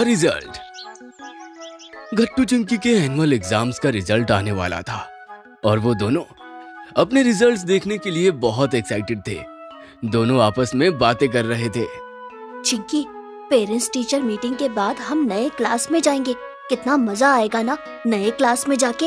Result. गट्टू चिंकी के annual exams का result आने वाला था और वो दोनों अपने रिजल्ट्स देखने के लिए बहुत एक्साइटेड थे। दोनों आपस में बातें कर रहे थे। चिंकी, पेरेंट्स टीचर मीटिंग के बाद हम नए क्लास में जाएंगे। कितना मजा आएगा ना नए क्लास में जाके।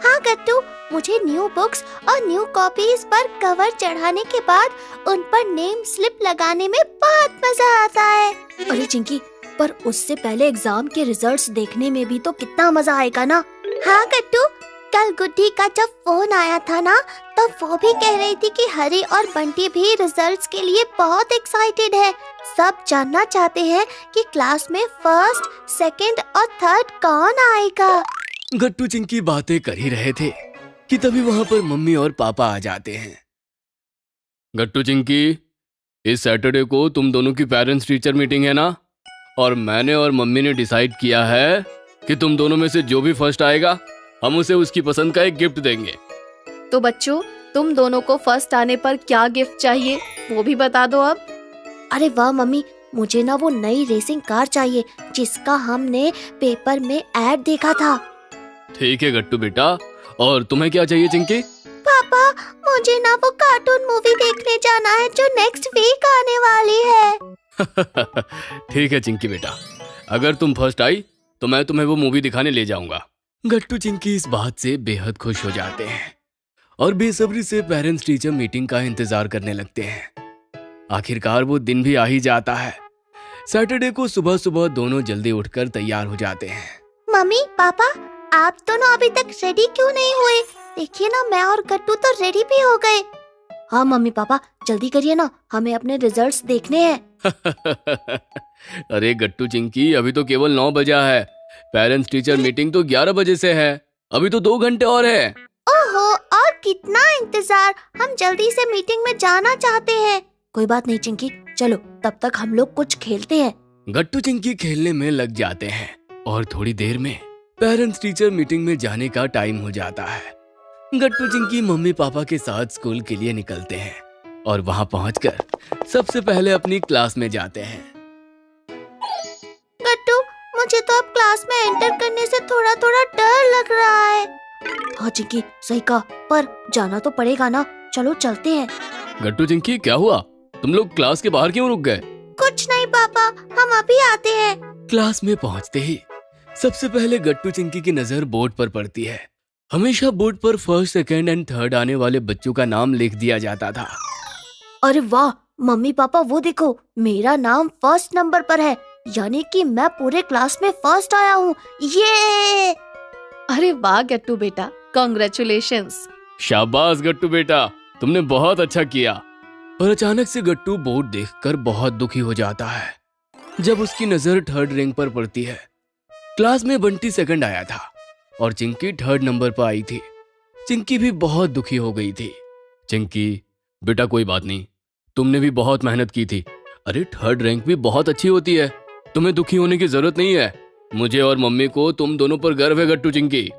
हाँ गट्टू, मुझे न्यू बुक्स और न्यू कॉपीज पर कवर चढ़ाने के बाद उन पर नेम स्लिप लगाने में बहुत मजा आता है। अरे चिंकी, पर उससे पहले एग्जाम के रिजल्ट्स देखने में भी तो कितना मजा आएगा ना। हाँ गट्टू, कल गुड्डी का जब फोन आया था ना, तो वो भी कह रही थी कि हरी और बंटी भी रिजल्ट्स के लिए बहुत एक्साइटेड है। सब जानना चाहते हैं कि क्लास में फर्स्ट, सेकंड और थर्ड कौन आएगा। गट्टू चिंकी बातें कर ही रहे थे कि तभी वहां पर मम्मी और पापा आ जाते हैं। गट्टू चिंकी, इस सैटरडे को तुम दोनों की पेरेंट्स टीचर मीटिंग है ना, और मैंने और मम्मी ने डिसाइड किया है कि तुम दोनों में से जो भी फर्स्ट आएगा हम उसे उसकी पसंद का एक गिफ्ट देंगे। तो बच्चों, तुम दोनों को फर्स्ट आने पर क्या गिफ्ट चाहिए वो भी बता दो अब। अरे वाह मम्मी, मुझे ना वो नई रेसिंग कार चाहिए जिसका हमने पेपर में ऐड देखा था। ठीक है गट्टू बेटा, और तुम्हें क्या चाहिए चिंकी? पापा, मुझे ना वो कार्टून मूवी देखने जाना है जो नेक्स्ट वीक आने वाली है। ठीक है चिंकी बेटा, अगर तुम फर्स्ट आई तो मैं तुम्हें वो मूवी दिखाने ले जाऊंगा। गट्टू चिंकी इस बात से बेहद खुश हो जाते हैं और बेसब्री से पेरेंट्स टीचर मीटिंग का इंतजार करने लगते हैं। आखिरकार वो दिन भी आ ही जाता है। सैटरडे को सुबह सुबह दोनों जल्दी उठकर तैयार हो जाते हैं। मम्मी पापा, आप दोनों अभी तक रेडी क्यों नहीं हुए? देखिए ना, मैं और गट्टू तो रेडी भी हो गए। हाँ मम्मी पापा, जल्दी करिए ना, हमें अपने रिजल्ट्स देखने हैं। अरे गट्टू चिंकी, अभी तो केवल 9 बजा है। पेरेंट्स टीचर मीटिंग तो 11 बजे से है। अभी तो 2 घंटे और है। ओहो, और कितना इंतजार, हम जल्दी से मीटिंग में जाना चाहते हैं। कोई बात नहीं चिंकी, चलो तब तक हम लोग कुछ खेलते हैं। गट्टू चिंकी खेलने में लग जाते हैं और थोड़ी देर में पेरेंट्स टीचर मीटिंग में जाने का टाइम हो जाता है। गट्टू चिंकी मम्मी पापा के साथ स्कूल के लिए निकलते हैं और वहां पहुंचकर सबसे पहले अपनी क्लास में जाते हैं। गट्टू, मुझे तो अब क्लास में एंटर करने से थोड़ा थोड़ा डर लग रहा है। हाँ चिंकी, सही कहा, पर जाना तो पड़ेगा ना, चलो चलते हैं। गट्टू चिंकी, क्या हुआ? तुम लोग क्लास के बाहर क्यों रुक गए? कुछ नहीं पापा, हम अभी आते हैं। क्लास में पहुंचते ही सबसे पहले गट्टू चिंकी की नजर बोर्ड पर पड़ती है। हमेशा बोर्ड पर फर्स्ट, सेकंड एंड थर्ड आने वाले बच्चों का नाम लिख दिया जाता था। अरे वाह मम्मी पापा, वो देखो, मेरा नाम फर्स्ट नंबर पर है, यानी कि मैं पूरे क्लास में फर्स्ट आया हूँ। ये अरे वाह गट्टू बेटा, कांग्रेचुलेशंस। शाबाश गट्टू बेटा, तुमने बहुत अच्छा किया। पर अचानक से गट्टू बोर्ड देखकर बहुत दुखी हो जाता है जब उसकी नजर थर्ड रैंक पर पड़ती है। क्लास में बंटी सेकंड आया था और चिंकी थर्ड नंबर पर आई थी। चिंकी भी बहुत दुखी हो गई थी। चिंकी बेटा, कोई बात नहीं, तुमने भी बहुत मेहनत की थी। अरे थर्ड रैंक भी बहुत अच्छी होती है, तुम्हें दुखी होने की जरूरत नहीं है। मुझे और मम्मी को तुम दोनों पर गर्व है गट्टू चिंकी।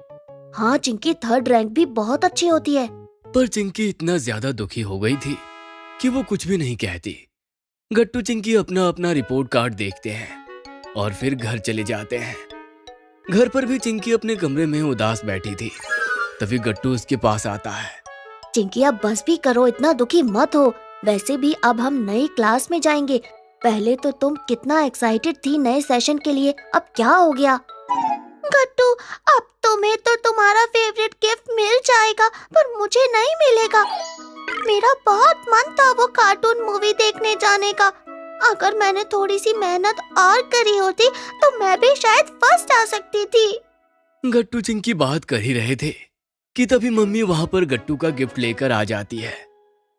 हाँ चिंकी, थर्ड रैंक भी बहुत अच्छी होती है। पर चिंकी इतना ज्यादा दुखी हो गई थी कि वो कुछ भी नहीं कहती। गट्टू चिंकी अपना अपना रिपोर्ट कार्ड देखते हैं और फिर घर चले जाते हैं। घर पर भी चिंकी अपने कमरे में उदास बैठी थी। तभी गट्टू उसके पास आता है। चिंकी, अब बस भी करो, इतना दुखी मत हो। वैसे भी अब हम नई क्लास में जाएंगे। पहले तो तुम कितना एक्साइटेड थी नए सेशन के लिए, अब क्या हो गया? गट्टू, अब तुम्हें तो तुम्हारा फेवरेट गिफ्ट मिल जाएगा, पर मुझे नहीं मिलेगा। मेरा बहुत मन था वो कार्टून मूवी देखने जाने का। अगर मैंने थोड़ी सी मेहनत और करी होती तो मैं भी शायद फर्स्ट आ सकती थी। गट्टू चिंकी बात कर ही रहे थे कि तभी मम्मी वहाँ पर गट्टू का गिफ्ट लेकर आ जाती है।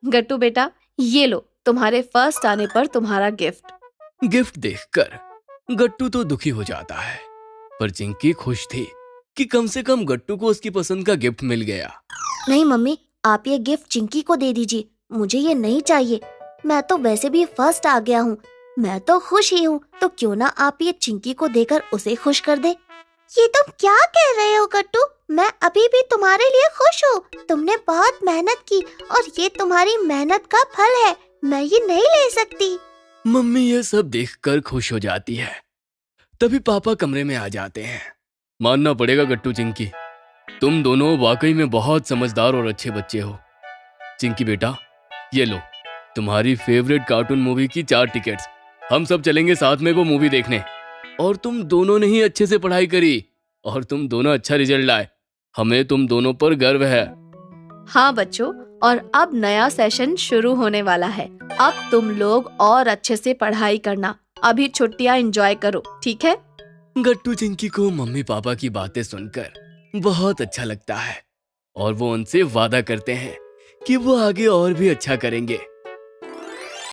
गट्टू बेटा, ये लो तुम्हारे फर्स्ट आने पर तुम्हारा गिफ्ट। गिफ्ट देखकर गट्टू तो दुखी हो जाता है, पर चिंकी खुश थी कि कम से कम गट्टू को उसकी पसंद का गिफ्ट मिल गया। नहीं मम्मी, आप ये गिफ्ट चिंकी को दे दीजिए, मुझे ये नहीं चाहिए। मैं तो वैसे भी फर्स्ट आ गया हूँ, मैं तो खुश ही हूँ, तो क्यों ना आप ये चिंकी को देकर उसे खुश कर दे। ये तुम क्या कह रहे हो गट्टू? मैं अभी भी तुम्हारे लिए खुश हूँ। तुमने बहुत मेहनत की और ये तुम्हारी मेहनत का फल है, मैं ये नहीं ले सकती। मम्मी ये सब देखकर खुश हो जाती है। तभी पापा कमरे में आ जाते हैं। मानना पड़ेगा गट्टू चिंकी, तुम दोनों वाकई में बहुत समझदार और अच्छे बच्चे हो। चिंकी बेटा, ये लो तुम्हारी फेवरेट कार्टून मूवी की 4 टिकट्स। हम सब चलेंगे साथ में वो मूवी देखने। और तुम दोनों ने ही अच्छे से पढ़ाई करी और तुम दोनों अच्छा रिजल्ट लाए। हमें तुम दोनों पर गर्व है। हाँ बच्चों, और अब नया सेशन शुरू होने वाला है। अब तुम लोग और अच्छे से पढ़ाई करना। अभी छुट्टियाँ एंजॉय करो, ठीक है? गट्टू चिंकी को मम्मी पापा की बातें सुनकर बहुत अच्छा लगता है और वो उनसे वादा करते हैं कि वो आगे और भी अच्छा करेंगे।